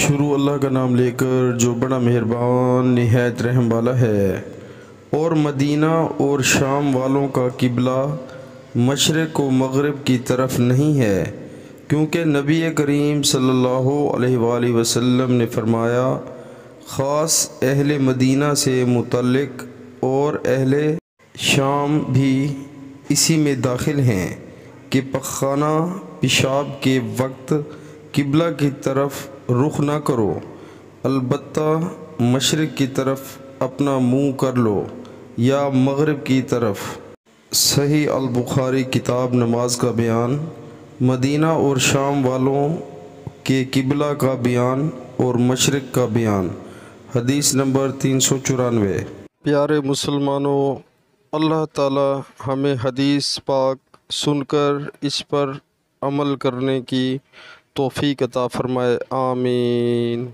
شروع اللہ کا نام لے کر جو بڑا مہربان نہایت رحم والا ہے۔ اور مدینہ اور شام والوں کا قبلہ مشرق و مغرب کی طرف نہیں ہے، کیونکہ نبی کریم صلی اللہ علیہ وآلہ وسلم نے فرمایا، خاص اہل مدینہ سے متعلق اور اہل شام بھی اسی میں داخل ہیں کہ پخانہ پیشاب کے وقت قبلہ کی طرف رخ نہ کرو، البتہ مشرق کی طرف اپنا منہ کر لو یا مغرب کی طرف۔ صحیح البخاری کتاب نماز کا بیان، مدینہ اور شام والوں کے قبلہ کا بیان اور مشرق کا بیان، حدیث نمبر 394۔ پیارے مسلمانوں، اللہ تعالی ہمیں حدیث پاک سن کر اس پر عمل کرنے کی توفیق عطا فرمائے، آمین۔